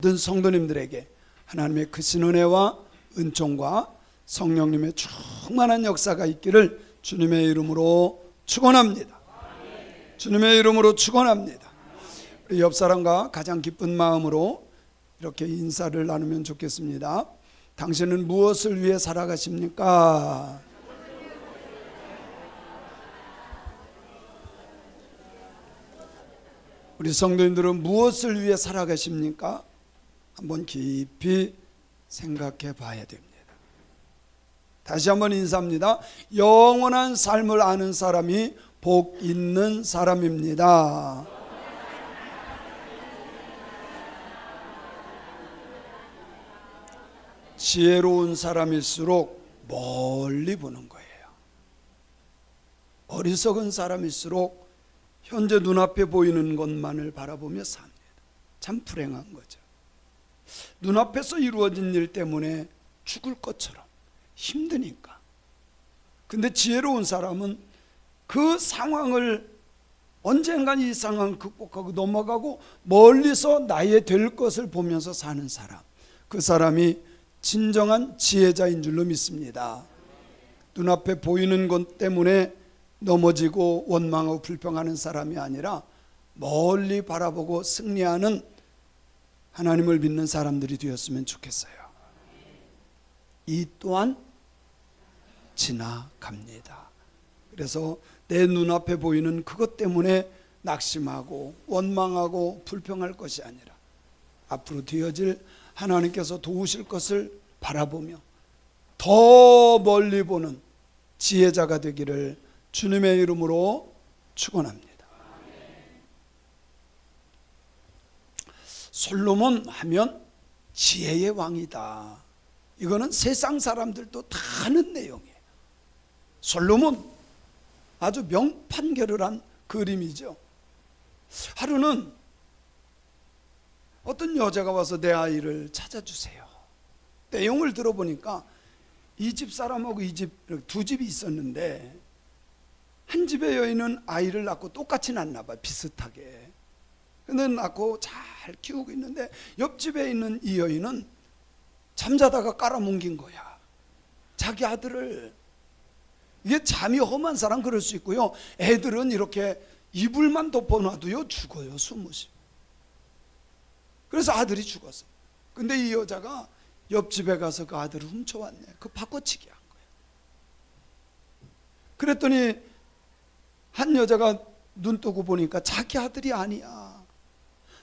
모든 성도님들에게 하나님의 크신 은혜와 은총과 성령님의 충만한 역사가 있기를 주님의 이름으로 축원합니다. 주님의 이름으로 축원합니다. 우리 옆 사람과 가장 기쁜 마음으로 이렇게 인사를 나누면 좋겠습니다. 당신은 무엇을 위해 살아가십니까? 우리 성도님들은 무엇을 위해 살아가십니까? 한번 깊이 생각해 봐야 됩니다. 다시 한번 인사합니다. 영원한 삶을 아는 사람이 복 있는 사람입니다. 지혜로운 사람일수록 멀리 보는 거예요. 어리석은 사람일수록 현재 눈앞에 보이는 것만을 바라보며 삽니다. 참 불행한 거죠. 눈앞에서 이루어진 일 때문에 죽을 것처럼 힘드니까. 근데 지혜로운 사람은 그 상황을 언젠간 이 상황을 극복하고 넘어가고 멀리서 나의 될 것을 보면서 사는 사람, 그 사람이 진정한 지혜자인 줄로 믿습니다. 눈앞에 보이는 것 때문에 넘어지고 원망하고 불평하는 사람이 아니라 멀리 바라보고 승리하는 하나님을 믿는 사람들이 되었으면 좋겠어요. 이 또한 지나갑니다. 그래서 내 눈앞에 보이는 그것 때문에 낙심하고 원망하고 불평할 것이 아니라 앞으로 되어질 하나님께서 도우실 것을 바라보며 더 멀리 보는 지혜자가 되기를 주님의 이름으로 축원합니다. 솔로몬 하면 지혜의 왕이다. 이거는 세상 사람들도 다 아는 내용이에요. 솔로몬 아주 명판결을한 그림이죠. 하루는 어떤 여자가 와서 내 아이를 찾아주세요. 내용을 들어보니까 이 집 사람하고 이 집 두 집이 있었는데 한 집의 여인은 아이를 낳고 똑같이 낳나 봐, 비슷하게. 근데 낳고 잘 키우고 있는데 옆집에 있는 이 여인은 잠자다가 깔아뭉긴 거야, 자기 아들을. 이게 잠이 험한 사람 그럴 수 있고요, 애들은 이렇게 이불만 덮어놔도요 죽어요, 숨으시. 그래서 아들이 죽었어. 근데 이 여자가 옆집에 가서 그 아들을 훔쳐왔네. 그 바꿔치기 한 거야. 그랬더니 한 여자가 눈 뜨고 보니까 자기 아들이 아니야.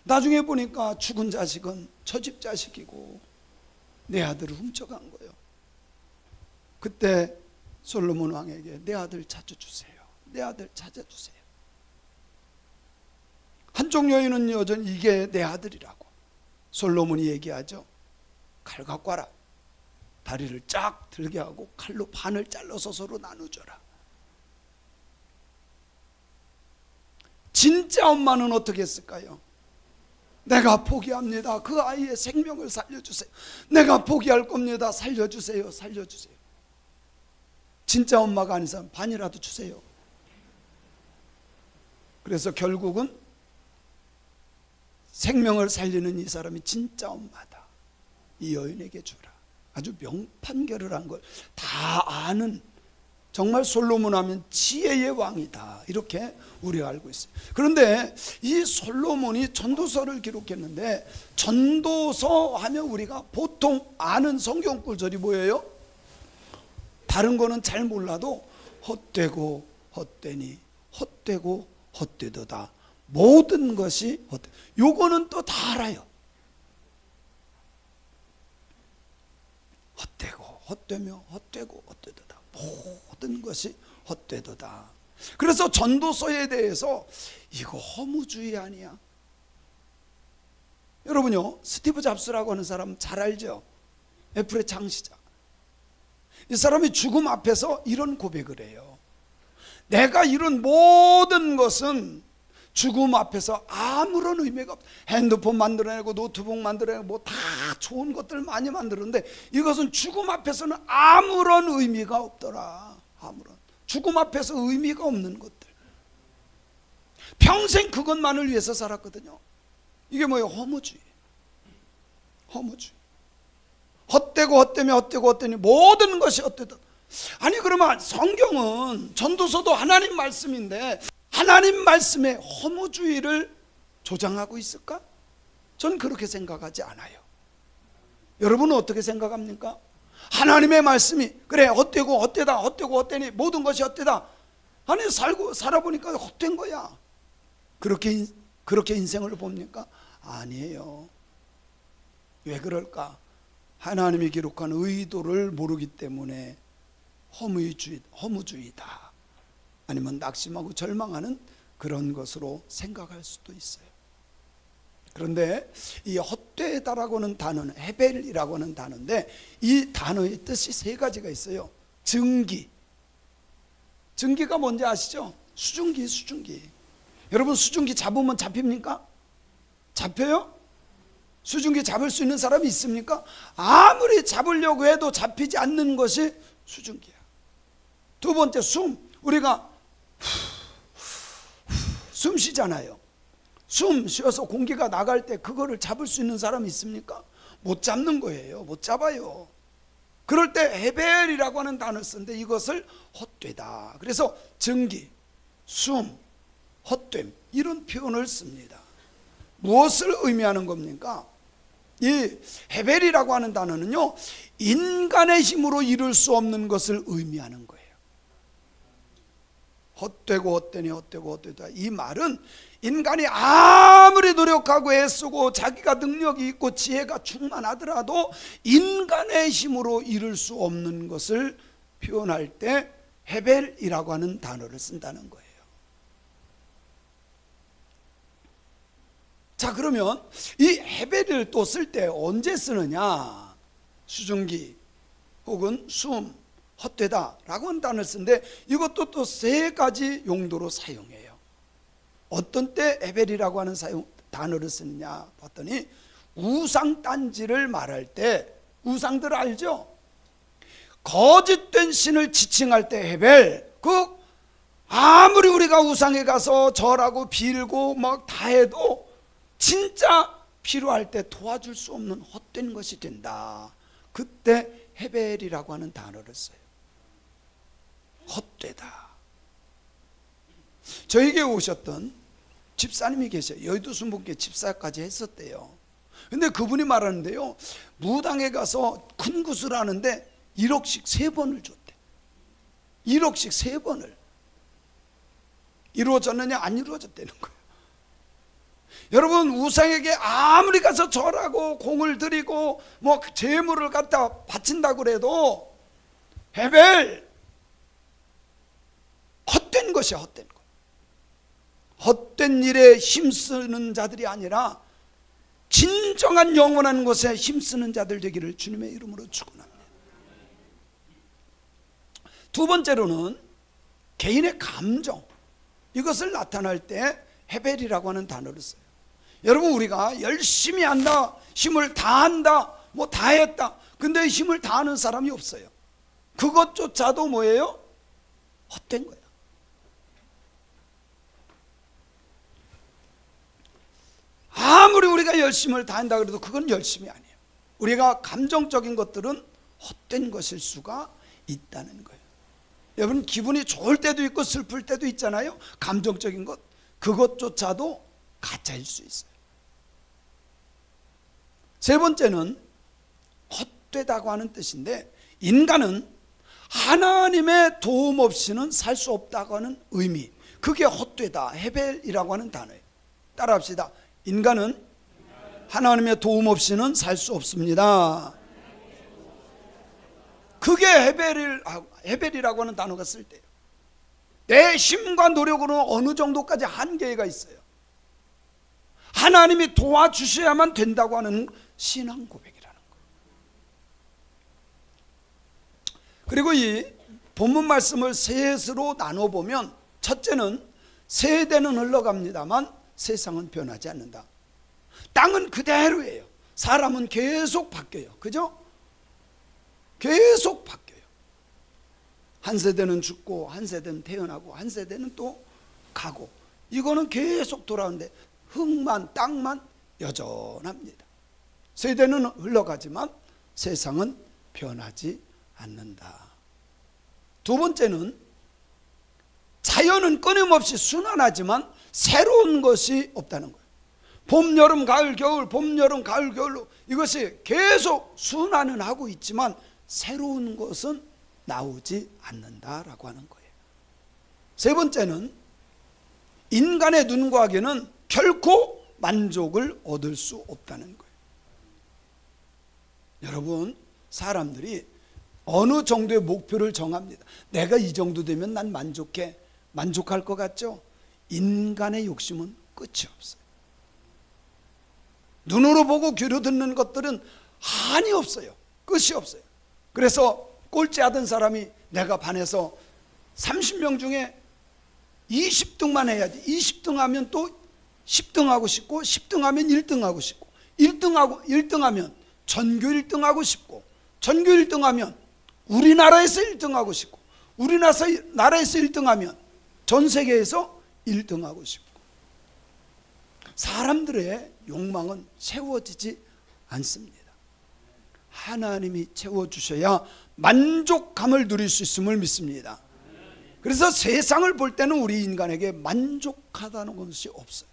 나중에 보니까 죽은 자식은 저 집 자식이고 내 아들을 훔쳐간 거예요. 그때 솔로몬 왕에게 내 아들 찾아주세요, 내 아들 찾아주세요. 한쪽 여인은 여전히 이게 내 아들이라고. 솔로몬이 얘기하죠. 칼 갖고 와라. 다리를 쫙 들게 하고 칼로 반을 잘라서 서로 나눠줘라. 진짜 엄마는 어떻게 했을까요? 내가 포기합니다. 그 아이의 생명을 살려주세요. 내가 포기할 겁니다. 살려주세요. 살려주세요. 진짜 엄마가 아닌 사람 반이라도 주세요. 그래서 결국은 생명을 살리는 이 사람이 진짜 엄마다. 이 여인에게 주라. 아주 명판결을 한 걸 다 아는, 정말 솔로몬 하면 지혜의 왕이다, 이렇게 우리가 알고 있어요. 그런데 이 솔로몬이 전도서를 기록했는데, 전도서 하면 우리가 보통 아는 성경 구절이 뭐예요? 다른 거는 잘 몰라도 헛되고 헛되니 헛되고 헛되도다, 모든 것이 헛되. 요거는 또 다 알아요. 헛되고 헛되며 헛되고 헛되도다, 모든 것이 헛되도다. 그래서 전도서에 대해서 이거 허무주의 아니야? 여러분요, 스티브 잡스라고 하는 사람 잘 알죠? 애플의 창시자. 이 사람이 죽음 앞에서 이런 고백을 해요. 내가 이룬 모든 것은 죽음 앞에서 아무런 의미가 없다. 핸드폰 만들어내고 노트북 만들어내고 뭐 다 좋은 것들 많이 만들었는데 이것은 죽음 앞에서는 아무런 의미가 없더라. 아무런. 죽음 앞에서 의미가 없는 것들. 평생 그것만을 위해서 살았거든요. 이게 뭐예요? 허무주의. 허무주의. 헛되고 헛되며 헛되고 헛되니 모든 것이 헛되다. 아니 그러면 성경은 전도서도 하나님 말씀인데 하나님 말씀에 허무주의를 조장하고 있을까? 전 그렇게 생각하지 않아요. 여러분은 어떻게 생각합니까? 하나님의 말씀이 그래 헛되고 헛되다 헛되고 헛되니 모든 것이 헛되다. 아니 살아보니까 헛된 거야. 그렇게 인생을 봅니까? 아니에요. 왜 그럴까? 하나님이 기록한 의도를 모르기 때문에 허무주의다. 아니면 낙심하고 절망하는 그런 것으로 생각할 수도 있어요. 그런데 이 헛되다라고 하는 단어는 헤벨이라고 하는 단어인데 이 단어의 뜻이 세 가지가 있어요. 증기. 증기가 뭔지 아시죠? 수증기. 여러분 수증기 잡으면 잡힙니까? 잡혀요? 수증기 잡을 수 있는 사람이 있습니까? 아무리 잡으려고 해도 잡히지 않는 것이 수증기야. 두 번째 숨. 우리가 숨 쉬잖아요. 숨 쉬어서 공기가 나갈 때 그거를 잡을 수 있는 사람이 있습니까? 못 잡는 거예요. 못 잡아요. 그럴 때 헤벨이라고 하는 단어를 쓰는데 이것을 헛되다. 그래서 증기, 숨, 헛됨 이런 표현을 씁니다. 무엇을 의미하는 겁니까? 이 헤벨이라고 하는 단어는요 인간의 힘으로 이룰 수 없는 것을 의미하는 거예요. 헛되고 헛되니 헛되고 헛되다. 이 말은 인간이 아무리 노력하고 애쓰고 자기가 능력이 있고 지혜가 충만하더라도 인간의 힘으로 이룰 수 없는 것을 표현할 때 헤벨이라고 하는 단어를 쓴다는 거예요. 자 그러면 이 헤벨을 또 쓸 때 언제 쓰느냐? 수증기 혹은 숨, 헛되다 라고 하는 단어를 쓰는데 이것도 또 세 가지 용도로 사용해요. 어떤 때 헤벨이라고 하는 단어를 쓰느냐 봤더니 우상단지를 말할 때 우상들 알죠? 거짓된 신을 지칭할 때 헤벨. 아무리 우리가 우상에 가서 절하고 빌고 막 다 해도 진짜 필요할 때 도와줄 수 없는 헛된 것이 된다. 그때 헤벨이라고 하는 단어를 써요. 헛되다. 저에게 오셨던 집사님이 계셔요. 여의도 순복음교회 집사까지 했었대요. 근데 그분이 말하는데요 무당에 가서 큰 굿을 하는데 1억씩 3번을 줬대. 1억씩 3번을. 이루어졌느냐? 안 이루어졌다는 거예요. 여러분 우상에게 아무리 가서 절하고 공을 들이고 뭐 재물을 갖다 바친다고 그래도 헤벨 헛된 것이야. 헛된 것. 헛된 일에 힘쓰는 자들이 아니라 진정한 영원한 것에 힘쓰는 자들 되기를 주님의 이름으로 축원합니다. 두 번째로는 개인의 감정, 이것을 나타낼 때 헤벨이라고 하는 단어를 써요. 여러분 우리가 열심히 한다, 힘을 다한다, 뭐 다 했다. 근데 힘을 다하는 사람이 없어요. 그것조차도 뭐예요? 헛된 거야. 아무리 우리가 열심을 다한다 그래도 그건 열심이 아니에요. 우리가 감정적인 것들은 헛된 것일 수가 있다는 거예요. 여러분 기분이 좋을 때도 있고 슬플 때도 있잖아요. 감정적인 것, 그것조차도 가짜일 수 있어요. 세 번째는 헛되다고 하는 뜻인데 인간은 하나님의 도움 없이는 살 수 없다고 하는 의미, 그게 헛되다, 헤벨이라고 하는 단어예요. 따라합시다. 인간은 하나님의 도움 없이는 살 수 없습니다. 그게 헤벨이라고 하는 단어가 쓸 때예요. 내 힘과 노력으로는 어느 정도까지 한계가 있어요. 하나님이 도와주셔야만 된다고 하는 신앙 고백이라는 거예요. 그리고 이 본문 말씀을 셋으로 나눠보면 첫째는 세대는 흘러갑니다만 세상은 변하지 않는다. 땅은 그대로예요. 사람은 계속 바뀌어요. 그죠? 계속 바뀌어요. 한 세대는 죽고 한 세대는 태어나고 한 세대는 또 가고, 이거는 계속 돌아오는데 흙만 땅만 여전합니다. 세대는 흘러가지만 세상은 변하지 않는다. 두 번째는 자연은 끊임없이 순환하지만 새로운 것이 없다는 거예요. 봄, 여름, 가을, 겨울, 봄, 여름, 가을, 겨울로 이것이 계속 순환은 하고 있지만 새로운 것은 나오지 않는다라고 하는 거예요. 세 번째는 인간의 눈과 귀는 결코 만족을 얻을 수 없다는 거예요. 여러분, 사람들이 어느 정도의 목표를 정합니다. 내가 이 정도 되면 난 만족해. 만족할 것 같죠? 인간의 욕심은 끝이 없어요. 눈으로 보고 귀로 듣는 것들은 한이 없어요. 끝이 없어요. 그래서 꼴찌하던 사람이 내가 반에서 30명 중에 20등만 해야지. 20등 하면 또 10등 하고 싶고 10등 하면 1등 하고 싶고 1등 하면 전교 1등 하고 싶고 전교 1등 하면 우리나라에서 1등 하고 싶고 우리나라에서 1등 하면 전 세계에서 1등 하고 싶고 사람들의 욕망은 채워지지 않습니다. 하나님이 채워주셔야 만족감을 누릴 수 있음을 믿습니다. 그래서 세상을 볼 때는 우리 인간에게 만족하다는 것이 없어요.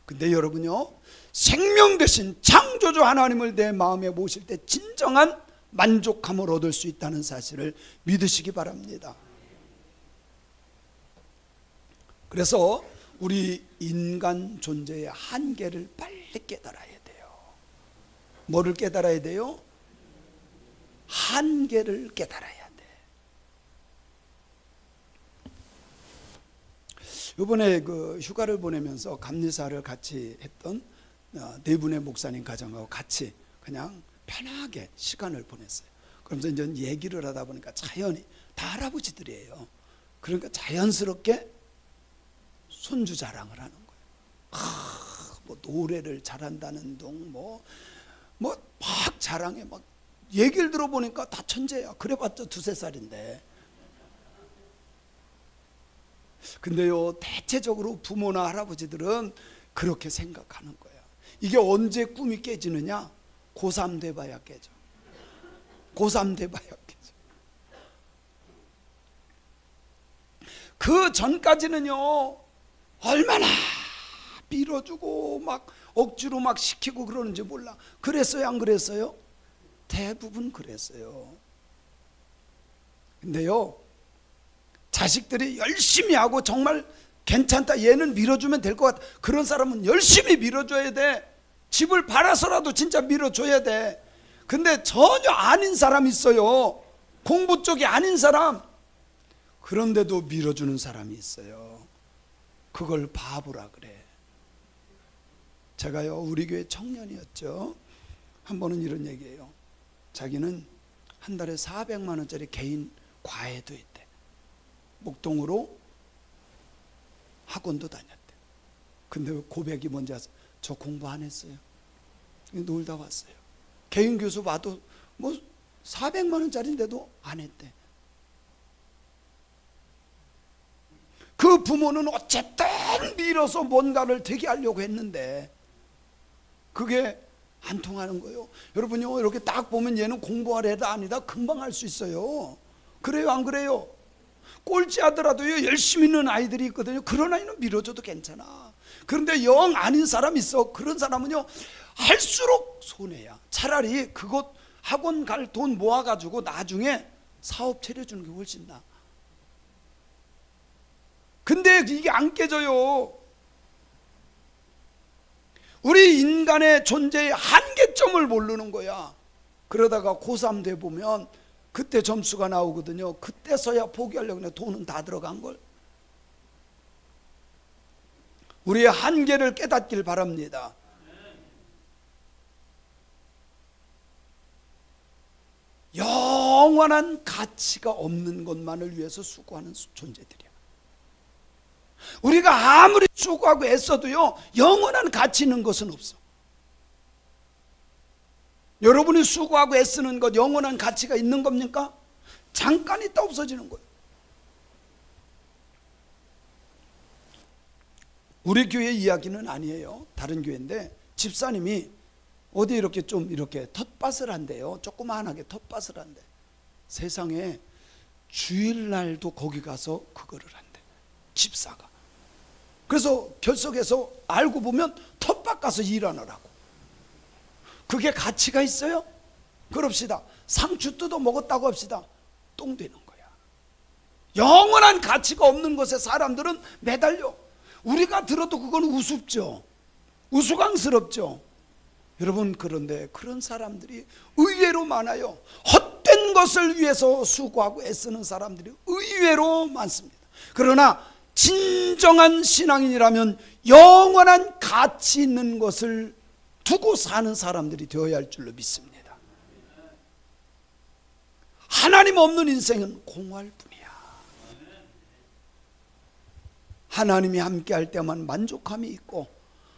근데 여러분요, 생명 대신 창조주 하나님을 내 마음에 모실 때 진정한 만족감을 얻을 수 있다는 사실을 믿으시기 바랍니다. 그래서 우리 인간 존재의 한계를 빨리 깨달아야 돼요. 뭐를 깨달아야 돼요? 한계를 깨달아야 돼. 이번에 그 휴가를 보내면서 감리사를 같이 했던 네 분의 목사님 가정하고 같이 그냥 편하게 시간을 보냈어요. 그러면서 이제 얘기를 하다 보니까 자연히 다 할아버지들이에요. 그러니까 자연스럽게 손주 자랑을 하는 거예요. 뭐 노래를 잘한다는 둥, 뭐 막 자랑해. 막 얘기를 들어보니까 다 천재야. 그래봤자 2-3살인데. 근데요, 대체적으로 부모나 할아버지들은 그렇게 생각하는 거예요. 이게 언제 꿈이 깨지느냐? 고3 돼봐야 깨져. 고3 돼봐야 깨져. 그 전까지는요, 얼마나 밀어주고 막 억지로 막 시키고 그러는지 몰라. 그랬어요, 안 그랬어요? 대부분 그랬어요. 근데요, 자식들이 열심히 하고 정말 괜찮다, 얘는 밀어주면 될 것 같아, 그런 사람은 열심히 밀어줘야 돼. 집을 팔아서라도 진짜 밀어줘야 돼. 근데 전혀 아닌 사람 있어요. 공부 쪽이 아닌 사람. 그런데도 밀어주는 사람이 있어요. 그걸 바보라 그래. 제가요, 우리 교회 청년이었죠. 한 번은 이런 얘기예요. 자기는 한 달에 400만 원짜리 개인 과외도 있대. 목동으로 학원도 다녔대. 근데 고백이 뭔지 아세요? 저 공부 안 했어요. 놀다 왔어요. 개인 교수 봐도 뭐 400만 원짜리인데도 안 했대. 그 부모는 어쨌든 밀어서 뭔가를 되게 하려고 했는데 그게 안 통하는 거예요. 여러분요, 이렇게 딱 보면 얘는 공부하려다 아니다 금방 할 수 있어요. 그래요, 안 그래요? 꼴찌 하더라도요, 열심히 있는 아이들이 있거든요. 그런 아이는 밀어줘도 괜찮아. 그런데 영 아닌 사람 있어. 그런 사람은요, 할수록 손해야. 차라리 그곳 학원 갈 돈 모아가지고 나중에 사업 차려주는 게 훨씬 나아. 근데 이게 안 깨져요. 우리 인간의 존재의 한계점을 모르는 거야. 그러다가 고3 돼 보면 그때 점수가 나오거든요. 그때서야 포기하려고 그냥 돈은 다 들어간 걸. 우리의 한계를 깨닫길 바랍니다. 영원한 가치가 없는 것만을 위해서 수고하는 존재들이야. 우리가 아무리 수고하고 애써도요, 영원한 가치 있는 것은 없어. 여러분이 수고하고 애쓰는 것 영원한 가치가 있는 겁니까? 잠깐 있다 없어지는 거예요. 우리 교회 이야기는 아니에요. 다른 교회인데 집사님이 어디 이렇게 좀 이렇게 텃밭을 한대요. 조그만하게 텃밭을 한대. 세상에 주일날도 거기 가서 그거를 한대, 집사가. 그래서 결석해서 알고 보면 텃밭 가서 일하느라고. 그게 가치가 있어요? 그럽시다. 상추 뜯어 먹었다고 합시다. 똥 되는 거야. 영원한 가치가 없는 것에 사람들은 매달려. 우리가 들어도 그건 우습죠. 우스꽝스럽죠. 여러분, 그런데 그런 사람들이 의외로 많아요. 헛된 것을 위해서 수고하고 애쓰는 사람들이 의외로 많습니다. 그러나 진정한 신앙인이라면 영원한 가치 있는 것을 두고 사는 사람들이 되어야 할 줄로 믿습니다. 하나님 없는 인생은 공허할 뿐이야. 하나님이 함께 할 때만 만족함이 있고,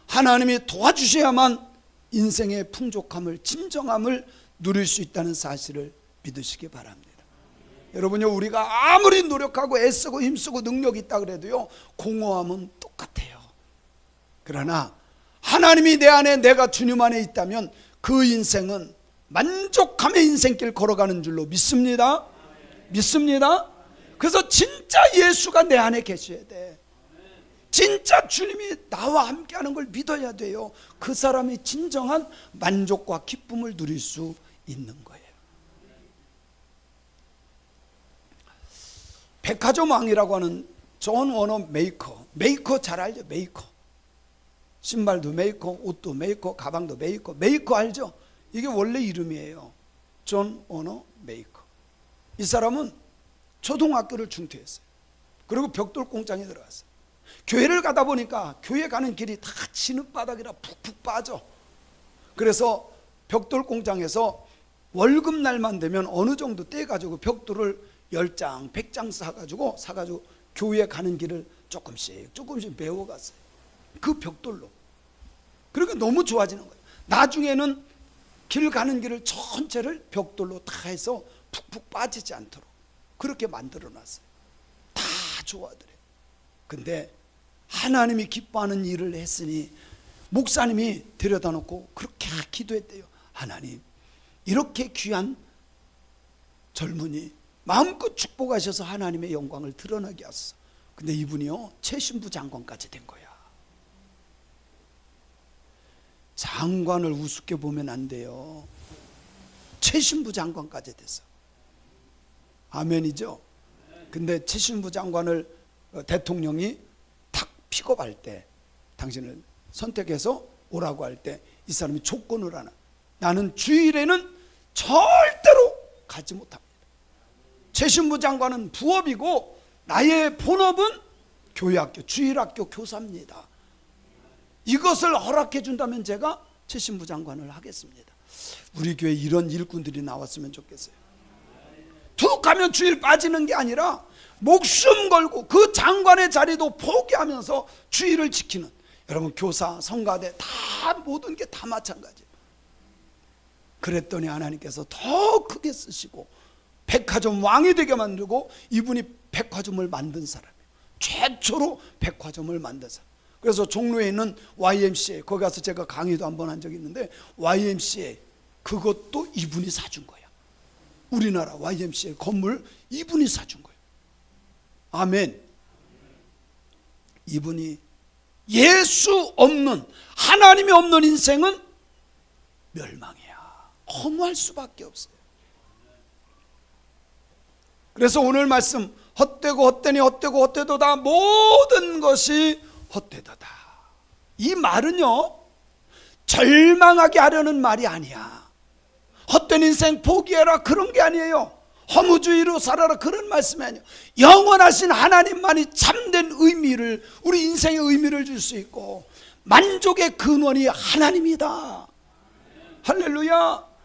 하나님이 도와주셔야만 인생의 풍족함을, 진정함을 누릴 수 있다는 사실을 믿으시기 바랍니다. 여러분요, 우리가 아무리 노력하고 애쓰고 힘쓰고 능력이 있다 그래도요, 공허함은 똑같아요. 그러나 하나님이 내 안에, 내가 주님 안에 있다면 그 인생은 만족함의 인생길 걸어가는 줄로 믿습니다. 믿습니다. 그래서 진짜 예수가 내 안에 계셔야 돼. 진짜 주님이 나와 함께하는 걸 믿어야 돼요. 그 사람이 진정한 만족과 기쁨을 누릴 수 있는 거예요. 백화점 왕이라고 하는 존 워너 메이커 잘 알죠? 메이커. 신발도 메이커, 옷도 메이커, 가방도 메이커 알죠? 이게 원래 이름이에요. 존 워너 메이커. 이 사람은 초등학교를 중퇴했어요. 그리고 벽돌 공장에 들어갔어요. 교회를 가다 보니까 교회 가는 길이 다 진흙바닥이라 푹푹 빠져. 그래서 벽돌 공장에서 월급날만 되면 어느 정도 떼가지고 벽돌을 10장, 100장 사가지고 교회 가는 길을 조금씩 메워갔어요. 그 벽돌로. 그러니까 너무 좋아지는 거예요. 나중에는 길 가는 길을 전체를 벽돌로 다 해서 푹푹 빠지지 않도록 그렇게 만들어놨어요. 다 좋아하더래요. 근데 하나님이 기뻐하는 일을 했으니 목사님이 데려다 놓고 그렇게 기도했대요. 하나님, 이렇게 귀한 젊은이 마음껏 축복하셔서 하나님의 영광을 드러나게 하소서. 근데 이분이요, 최신부 장관까지 된 거야. 장관을 우습게 보면 안 돼요. 최신부 장관까지 됐어. 아멘이죠? 근데 최신부 장관을 대통령이 탁 픽업할 때, 당신을 선택해서 오라고 할 때 이 사람이 조건을 하나. 나는 주일에는 절대로 가지 못합니다. 최신부 장관은 부업이고 나의 본업은 교회학교, 주일학교 교사입니다. 이것을 허락해 준다면 제가 최신부 장관을 하겠습니다. 우리 교회에 이런 일꾼들이 나왔으면 좋겠어요. 툭 하면 주일 빠지는 게 아니라 목숨 걸고 그 장관의 자리도 포기하면서 주일을 지키는, 여러분 교사, 성가대 다 모든 게 다 마찬가지예요. 그랬더니 하나님께서 더 크게 쓰시고 백화점 왕이 되게 만들고, 이분이 백화점을 만든 사람이에요. 최초로 백화점을 만든 사람. 그래서 종로에 있는 YMCA, 거기 가서 제가 강의도 한번 한 적이 있는데, YMCA 그것도 이분이 사준 거야. 우리나라 YMCA 건물 이분이 사준 거예요. 아멘. 이분이 예수 없는, 하나님이 없는 인생은 멸망이야. 허무할 수밖에 없어요. 그래서 오늘 말씀, 헛되고 헛되니 헛되고 헛되도다, 모든 것이 헛되도다. 이 말은요, 절망하게 하려는 말이 아니야. 헛된 인생 포기해라 그런 게 아니에요. 허무주의로 살아라 그런 말씀이 아니에요. 영원하신 하나님만이 참된 의미를, 우리 인생의 의미를 줄 수 있고 만족의 근원이 하나님이다. 할렐루야.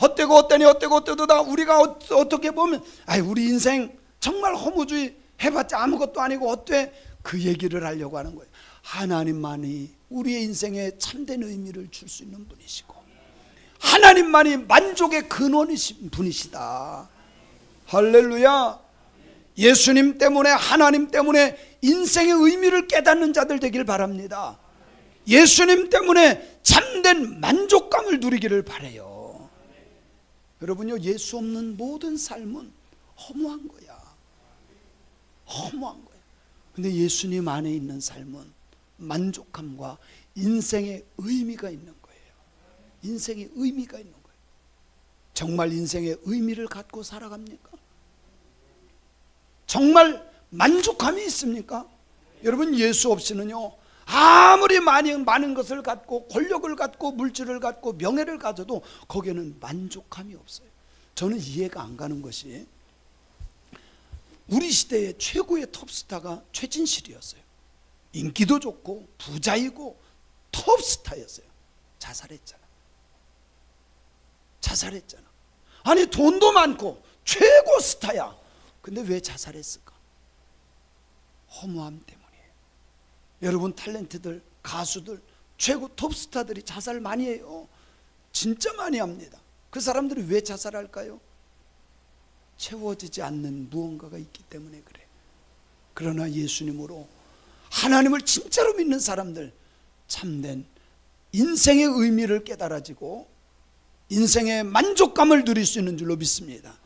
헛되고 헛되니 헛되고 헛되도다. 우리가 어떻게 보면 우리 인생 정말 허무주의 해봤자 아무것도 아니고 헛돼, 그 얘기를 하려고 하는 거예요. 하나님만이 우리의 인생에 참된 의미를 줄 수 있는 분이시고 하나님만이 만족의 근원이신 분이시다. 할렐루야. 예수님 때문에, 하나님 때문에 인생의 의미를 깨닫는 자들 되길 바랍니다. 예수님 때문에 참된 만족감을 누리기를 바라요. 여러분요, 예수 없는 모든 삶은 허무한 거야. 허무한 거야. 근데 예수님 안에 있는 삶은 만족함과 인생의 의미가 있는 거예요. 인생의 의미가 있는 거예요. 정말 인생의 의미를 갖고 살아갑니까? 정말 만족함이 있습니까? 여러분, 예수 없이는요, 아무리 많은 것을 갖고 권력을 갖고 물질을 갖고 명예를 가져도 거기에는 만족함이 없어요. 저는 이해가 안 가는 것이, 우리 시대의 최고의 톱스타가 최진실이었어요. 인기도 좋고 부자이고 톱스타였어요. 자살했잖아. 아니, 돈도 많고 최고 스타야. 근데 왜 자살했을까? 허무함 때문이에요. 여러분, 탤런트들, 가수들, 최고 톱스타들이 자살 많이 해요. 진짜 많이 합니다. 그 사람들이 왜 자살할까요? 채워지지 않는 무언가가 있기 때문에 그래. 그러나 예수님으로 하나님을 진짜로 믿는 사람들, 참된 인생의 의미를 깨달아지고 인생의 만족감을 누릴 수 있는 줄로 믿습니다.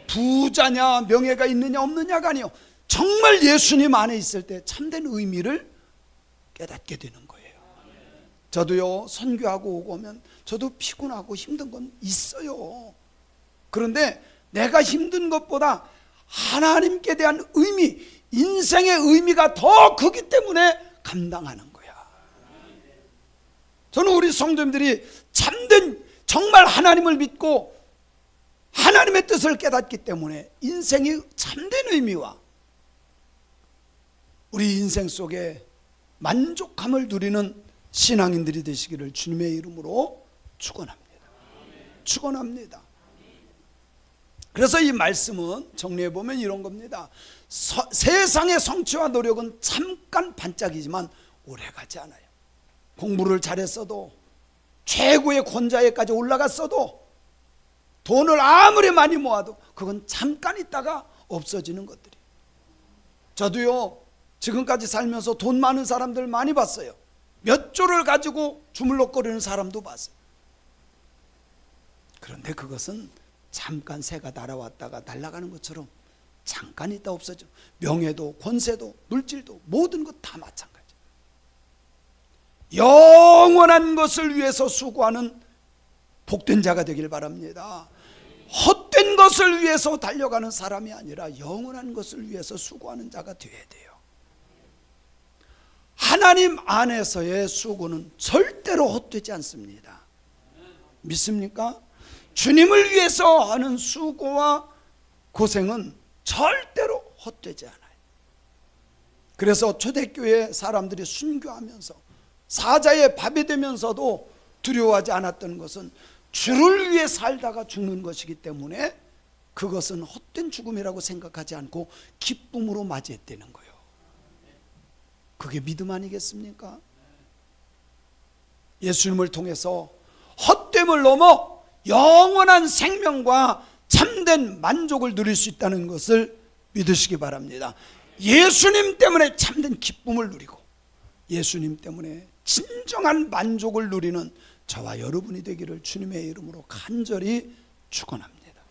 부자냐 명예가 있느냐 없느냐가 아니요, 정말 예수님 안에 있을 때 참된 의미를 깨닫게 되는 거예요. 저도요, 선교하고 오고 오면 저도 피곤하고 힘든 건 있어요. 그런데 내가 힘든 것보다 하나님께 대한 의미, 인생의 의미가 더 크기 때문에 감당하는 거야. 저는 우리 성도님들이 참된 정말 하나님을 믿고 하나님의 뜻을 깨닫기 때문에 인생의 참된 의미와 우리 인생 속에 만족함을 누리는 신앙인들이 되시기를 주님의 이름으로 축원합니다. 그래서 이 말씀은 정리해 보면 이런 겁니다. 세상의 성취와 노력은 잠깐 반짝이지만 오래가지 않아요. 공부를 잘했어도, 최고의 권좌에까지 올라갔어도, 돈을 아무리 많이 모아도 그건 잠깐 있다가 없어지는 것들이. 저도요, 지금까지 살면서 돈 많은 사람들 많이 봤어요. 몇 조를 가지고 주물럭거리는 사람도 봤어요. 그런데 그것은 잠깐 새가 날아왔다가 날아가는 것처럼 잠깐 있다 없어져. 명예도 권세도 물질도 모든 것 다 마찬가지. 영원한 것을 위해서 수고하는 복된 자가 되길 바랍니다. 헛된 것을 위해서 달려가는 사람이 아니라 영원한 것을 위해서 수고하는 자가 되어야 돼요. 하나님 안에서의 수고는 절대로 헛되지 않습니다. 믿습니까? 주님을 위해서 하는 수고와 고생은 절대로 헛되지 않아요. 그래서 초대교회 사람들이 순교하면서 사자의 밥이 되면서도 두려워하지 않았던 것은 주를 위해 살다가 죽는 것이기 때문에 그것은 헛된 죽음이라고 생각하지 않고 기쁨으로 맞이했다는 거예요. 그게 믿음 아니겠습니까? 예수님을 통해서 헛됨을 넘어 영원한 생명과 참된 만족을 누릴 수 있다는 것을 믿으시기 바랍니다. 예수님 때문에 참된 기쁨을 누리고 예수님 때문에 진정한 만족을 누리는 저와 여러분이 되기를 주님의 이름으로 간절히 축원합니다.